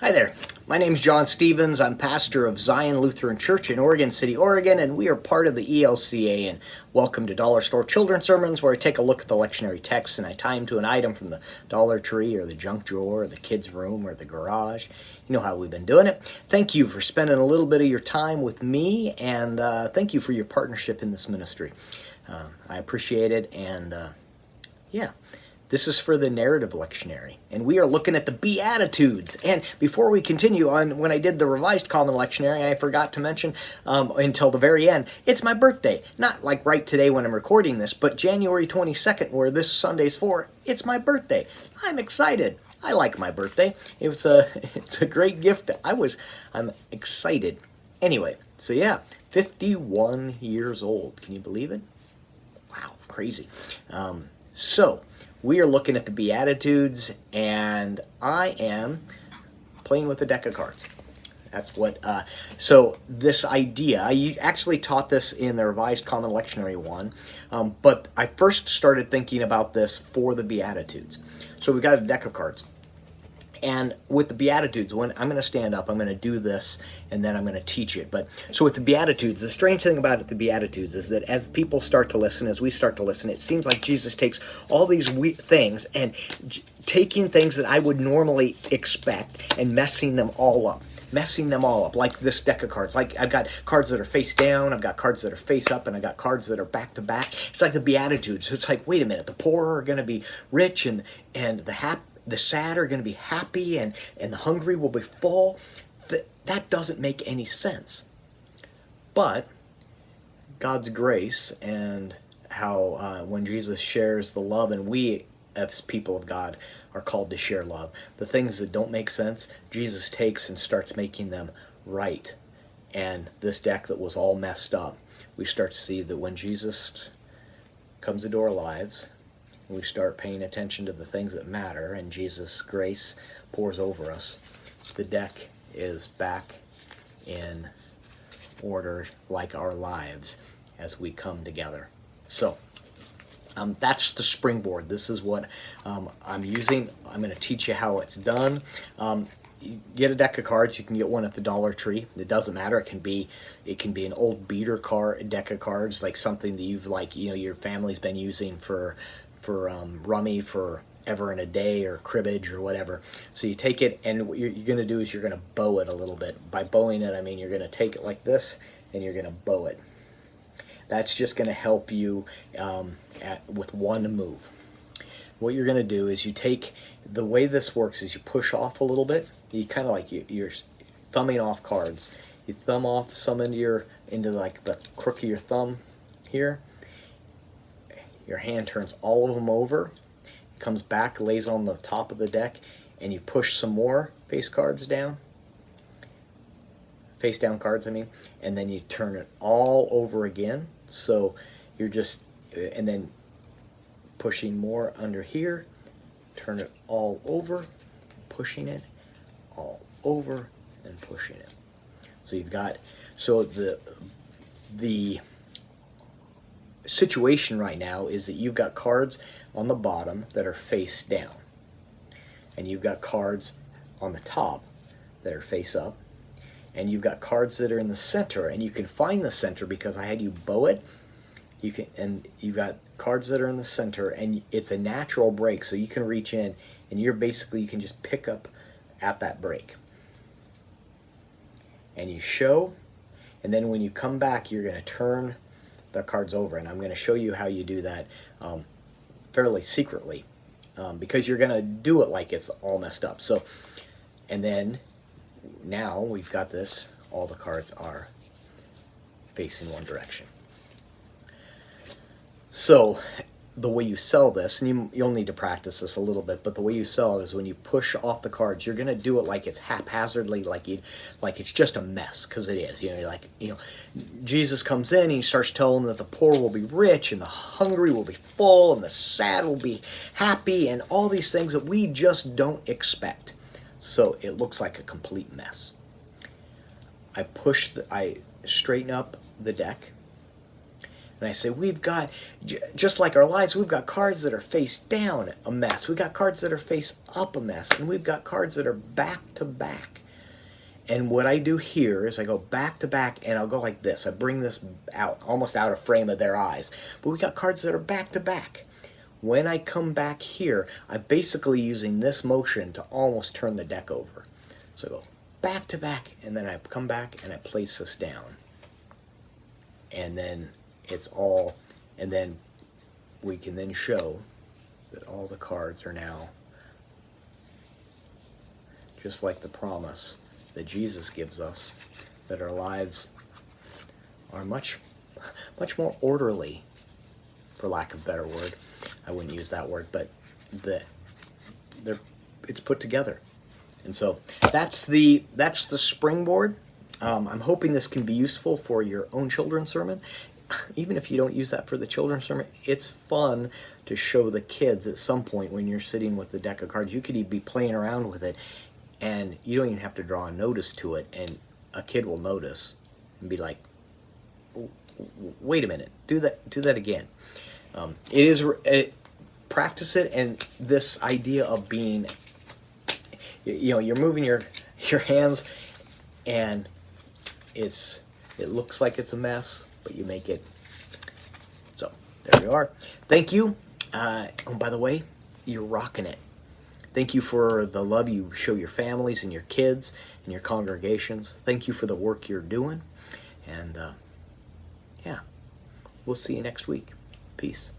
Hi there. My name is John Stevens. I'm pastor of Zion Lutheran Church in Oregon City, Oregon, and we are part of the ELCA. And welcome to Dollar Store Children's Sermons, where I take a look at the lectionary text and I tie them to an item from the Dollar Tree or the junk drawer or the kids' room or the garage. You know how we've been doing it. Thank you for spending a little bit of your time with me, and thank you for your partnership in this ministry. I appreciate it, and this is for the narrative lectionary, and we are looking at the Beatitudes. And before we continue on, when I did the revised common lectionary, I forgot to mention until the very end, it's my birthday. Not like right today when I'm recording this, but January 22nd, where this Sunday's for, it's my birthday. I'm excited. I like my birthday. It's a great gift. I'm excited. Anyway, so yeah, 51 years old. Can you believe it? Wow, crazy. We are looking at the Beatitudes, and I am playing with a deck of cards. That's what, so this idea, I actually taught this in the Revised Common Lectionary 1, but I first started thinking about this for the Beatitudes. So we got a deck of cards. And with the Beatitudes, when I'm going to stand up, I'm going to do this, and then I'm going to teach it. But so with the Beatitudes, the strange thing about the Beatitudes is that as people start to listen, as we start to listen, it seems like Jesus takes all these things and taking things that I would normally expect and messing them all up, like this deck of cards. Like I've got cards that are face down, I've got cards that are face up, and I've got cards that are back to back. It's like the Beatitudes. So it's like, wait a minute, the poor are going to be rich, and the sad are going to be happy, and the hungry will be full. That doesn't make any sense. But God's grace and how when Jesus shares the love, and we as people of God are called to share love, the things that don't make sense, Jesus takes and starts making them right. And this deck that was all messed up, we start to see that when Jesus comes into our lives, we start paying attention to the things that matter, and Jesus' grace pours over us, the deck is back in order, like our lives, as we come together. So that's the springboard. This is what I'm using. I'm going to teach you how it's done. You get a deck of cards. You can get one at the Dollar Tree. It doesn't matter. It can be an old beater deck of cards, like something that your family's been using for rummy for ever and a day, or cribbage or whatever. So you take it, and what you're going to do is you're going to bow it a little bit. By bowing it, I mean you're going to take it like this and you're going to bow it. That's just going to help you with one move. What you're going to do is the way this works is you push off a little bit. You kind of like you're thumbing off cards. You thumb off some into like the crook of your thumb here. Your hand turns all of them over, comes back, lays on the top of the deck, and you push some more face down cards, and then you turn it all over again. So you're and then pushing more under here, turn it all over, pushing it all over, and pushing it. So you've got, the situation right now is that you've got cards on the bottom that are face down, and you've got cards on the top that are face up, and you've got cards that are in the center, and you can find the center because I had you bow it. And you've got cards that are in the center, and it's a natural break, so you can reach in and you can just pick up at that break, and you show, and then when you come back, you're going to turn the cards over, and I'm going to show you how you do that fairly secretly, because you're going to do it like it's all messed up. So, and then now we've got this, all the cards are facing one direction. So the way you sell this, and you'll need to practice this a little bit, but the way you sell it is when you push off the cards, you're going to do it like it's haphazardly, like it's just a mess, because it is. Jesus comes in and he starts telling them that the poor will be rich, and the hungry will be full, and the sad will be happy, and all these things that we just don't expect. So it looks like a complete mess. I straighten up the deck. And I say, we've got, just like our lives, we've got cards that are face down, a mess. We've got cards that are face up, a mess. And we've got cards that are back to back. And what I do here is I go back to back, and I'll go like this. I bring this out, almost out of frame of their eyes. But we got cards that are back to back. When I come back here, I'm basically using this motion to almost turn the deck over. So I go back to back, and then I come back and I place this down. And then it's all, and then we can then show that all the cards are now just like the promise that Jesus gives us, that our lives are much more orderly, for lack of a better word. I wouldn't use that word, but it's put together. And so that's the springboard. I'm hoping this can be useful for your own children's sermon. Even if you don't use that for the children's sermon, it's fun to show the kids at some point when you're sitting with the deck of cards. You could be playing around with it, and you don't even have to draw a notice to it, and a kid will notice and be like, wait a minute, do that again. Practice it, and this idea of being, you're moving your hands, and it looks like it's a mess, but you make it. So there you are. Thank you. Oh, by the way, you're rocking it. Thank you for the love you show your families and your kids and your congregations. Thank you for the work you're doing. And yeah, we'll see you next week. Peace.